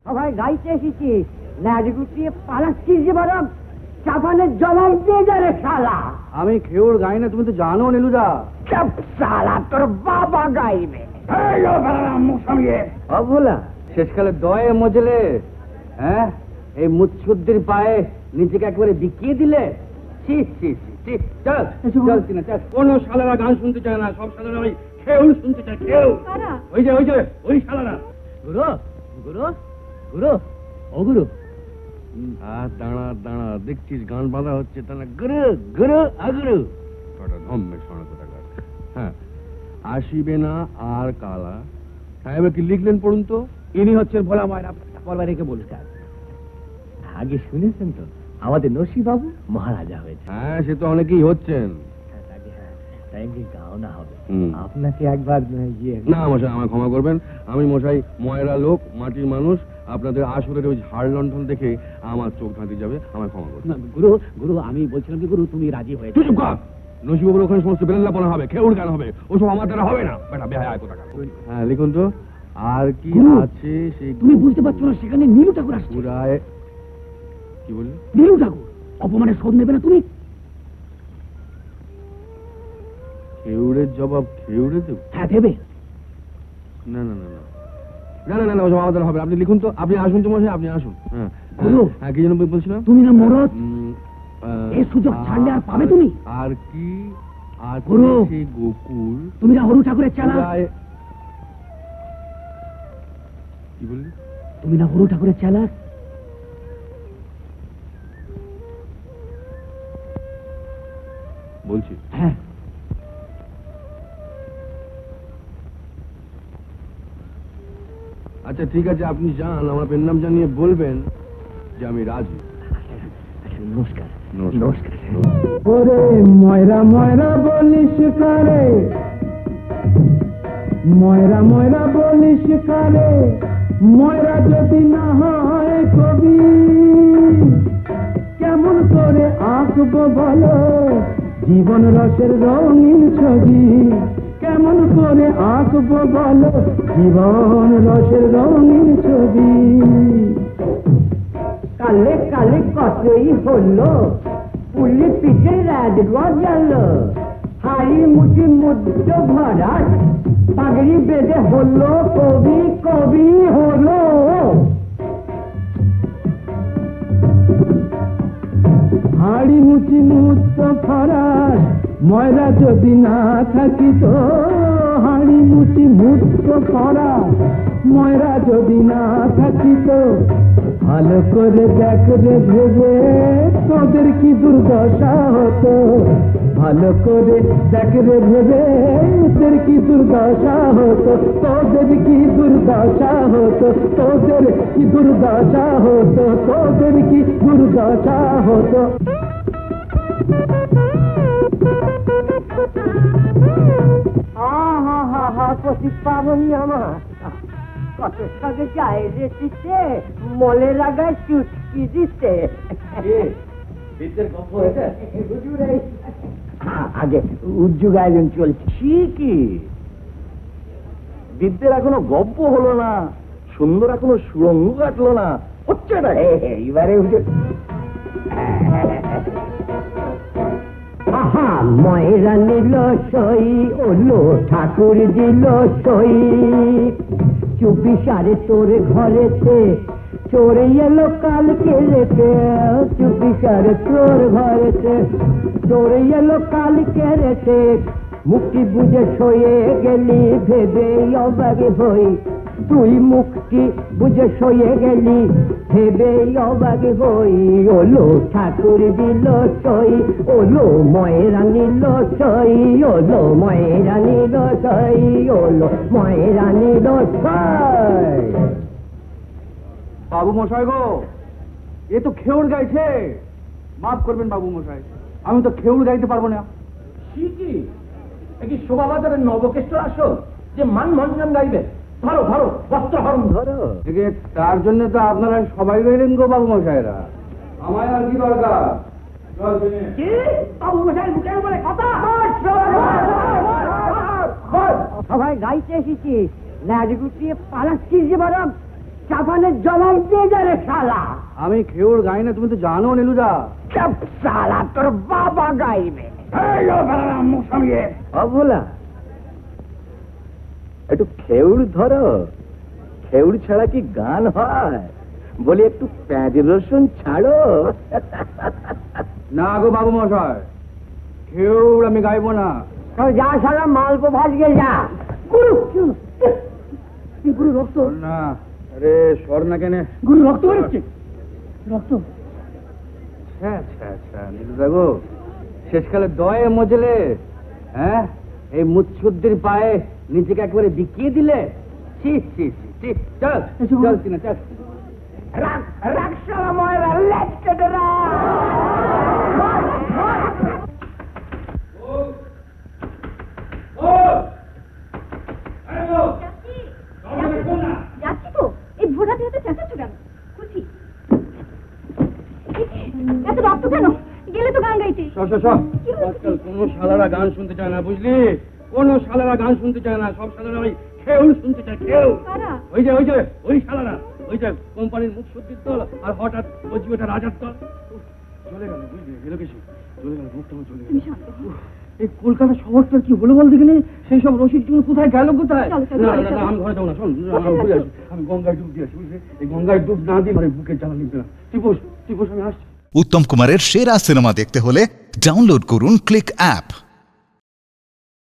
সবাই গাইতে এসেছিস, ল্যাজ গুটিয়ে পালাচ্ছিস যে বরং চাপানের জবাব দিয়ে যাবে শালা। আমি খেউর গাই না, তুমি তো জানো নীলুদা। চুপ শালা, তোর বাবা গাইবে। অবলা শেষকালে দয়ে মজলে, হ্যাঁ এই মুচ্ছুদ্দির পায়ে নিজেকে একবারে বিকিয়ে দিলে। কোন শালারা গান শুনতে চায় না, সব শালারা ওই খেউর শুনতে চায়। খেউ ওই যে ওই শালারা। গুরু গুরু গুরু ও গুরু, দাঁড়া দাঁড়া, দেখছিস গান বাঁধা হচ্ছে তা না? গুরু গুরু আগুরু কটা ধম্মে শোনা কোথাকার। হ্যাঁ, আসিবে না আর কালা সাহেব কি লিখলেন পড়ুন তো। ইনি হচ্ছেন ভোলা ময়রা পরবারেকে বলছেন। আগে শুনেছেন তো আমাদের নসিবাবু মহারাজা হয়েছে। হ্যাঁ, সে তো অনেকেই হচ্ছেন। গাও না হবে, আপনাকে একবার না মশাই, আমায় ক্ষমা করবেন। আমি মশাই ময়রা লোক, মাটির মানুষ। আপনাদের আসরের ওই ঝাড় লণ্ঠন দেখে আমার চোখ ধাঁধে যাবে, আমায় ক্ষমা করবেন। গুরু গুরু আমি বলছিলাম কি গুরু, তুমি রাজি হয়ে নসিবাবুর ওখানে সমস্ত বেলাল্লাপনা হবে, খেউর গান হবে, ওসব আমার দ্বারা হবে না। বেটা বেহায় কোথাকার। হ্যাঁ লিখুন তো, আর কি আছে সেই। তুমি বুঝতে পারছো না সেখানে নীলু ঠাকুর আসছে। পুরায় কি বললি? নীলু ঠাকুর অপমানের শোধ নেবে না তুমি? খেউড়ের জবাব খেউড়ে দেব? হ্যাঁ দেবে। না না না না না না না, ওসব আমাদের হবে। আপনি লিখুন তো, আপনি আসুন তো মশাই, আপনি আসুন। হ্যাঁ হ্যাঁ, কি যেন বলছিলাম? তুমি না মরদ, এই সুযোগ ছাড়লে আর পাবে তুমি? আর কি আছে সেই গোকুল? তুমি না হরু ঠাকুরের চালা? কি বললি? তুমি না হরু ঠাকুরের চালা? বলছি। হ্যাঁ। আচ্ছা ঠিক আছে, আপনি যান, আমার পেন নাম জানিয়ে বলবেন যে আমি রাজি। নমস্কার। নমস্কার। ওরে ময়রা ময়রা বলিস কারে, ময়রা ময়রা বলিস কারে, ময়রা যদি না হয় কবি, কেমন করে আঁকবো বলো জীবন রসের রঙিন ছবি, কেমন করে আঁকবো বলো জীবন রসের রঙিন ছবি। কালে কালে কতই হলো, পুলি পিঠে রাত গজালো, হাড়ি মুঠি মুদ্র ভরা, পাগড়ি বেঁধে হলো কবি, কবি হলো। হাড়ি মুচি মুক্ত ফরাস, ময়রা যদি না থাকিত, হাড়ি মুচি মুক্ত ফরাস, ময়রা যদি না থাকিত, ভালো করে দেখ রে ভেবে তোদের কি দুর্দশা হতো, ভালো করে দেখ রে ভেবে তোদের কি দুর্দশা হতো, তোদের কি দুর্দশা হতো, তোদের কি দুর্দশা হতো, তোদের কি দুর্দশা হতো। পাবনি আমার কত সাথে যায় রেসিতে, মলে লাগায় চুটকি দিতে। আগে উজ্জু গায়ন চলছে। ঠিকই, বিদ্যের এখনো গপ্প হলো না, সুন্দর এখনো সুরঙ্গ কাটলো না, হচ্ছে না। এইবারে আহা ময়রা নিল সই, ওলো ঠাকুর দিল সই, চুপি সারে তোর ঘরেতে চোর এলো কালকে রেতে, চুপি সারে তোর ঘরেতে চোর এলো কালকে রেতে, মুক্তি বুঝে সয়ে গেলি ভেবে অবাগে হই, তুই মুক্তি বুঝে সয়ে গেলি ভেবে অবাগে হই, ওলো ঠাকুর দিল সই, ওলো ময়রা নিল সই, ওলো ময়রা নিল সই, ওলো ময়রা নিল সই। বাবু মশাই গো, এ তো খেউড় গাইছে, মাফ করবেন বাবু মশাই, আমি তো খেউড় গাইতে পারবো না। ঠিকই, একই শোভাবাজারের নবকেষ্ট আসো যে মান মঞ্জন গাইবে। ধরো ধরো বস্ত্র হরণ ধরো। তার জন্য তো আপনারা সবাই রইলেন গো বাবু মশাইরা, আমায় আর কি দরকার? বাবু মশাই মুখের উপরে কথা। সবাই গাইতে এসেছিস, ল্যাজ গুটিয়ে পালাচ্ছিস যে বরং জাপানের জবাব দিয়ে যা রে শালা। আমি খেউর গাই না, তুমি তো জানো নীলুদা। চুপ শালা, তোর বাবা গাইবে। মুখ সামলিয়ে। অবলা একটু খেউড় ধরো, খেউড় ছাড়া কি গান হয়? বলি একটু পেঁয়াজ রসুন ছাড়ো। না গো বাবু মশাই, খেউর আমি গাইবো না। তো যা শালা, মালপো ভাজকে যা। গুরু গুরু রক্ত, না আরে সর না কেনে। গুরু রক্ত বেরোচ্ছে, রক্ত। নীলুদা গো, শেষকালে দয়ে মজলে, হ্যাঁ, এই মুচ্ছুদ্দির পায়ে নিজেকে একবারে বিকিয়ে দিলে। ছি ছি ছি, চল চল কিনা চল। রাখ রাখ শালা ময়রা, লেজ কেটে যাচ্ছি তো, এই ভোর রাতে হাতে চেঁচাচ্ছ কেন? খুশি এত রক্ত কেন? গেলে তো গান গাইতে। আজকাল কোনো শালারা গান শুনতে চায় না, বুঝলি? কোনো শালারা গান শুনতে চায় না, সব শালারা ওই খেউল শুনতে চায়। খেউ ওই যে ওই শালারা, ওই যে কোম্পানির মুখশুদ্ধির দল, আর হঠাৎ বলছি ওটা রাজার দল। চলে গেল, বুঝলি? গেল কিছু চলে গেল, মুখটা চলে গেল। এই কলকাতা শহরটার কি হলো বল দেখিনি? সেই সব রসিক কোথায় গেল, কোথায়? না আমি ঘরে যাবো না, শোন আমি গঙ্গায় ডুব দিয়ে আসি, বুঝলি? এই গঙ্গায় ডুব না দিয়ে মানে বুকের জ্বালা নিবে না। টিপোস আমি আসছি। উত্তম কুমারের সেরা সিনেমা দেখতে হলে ডাউনলোড করুন ক্লিক অ্যাপ।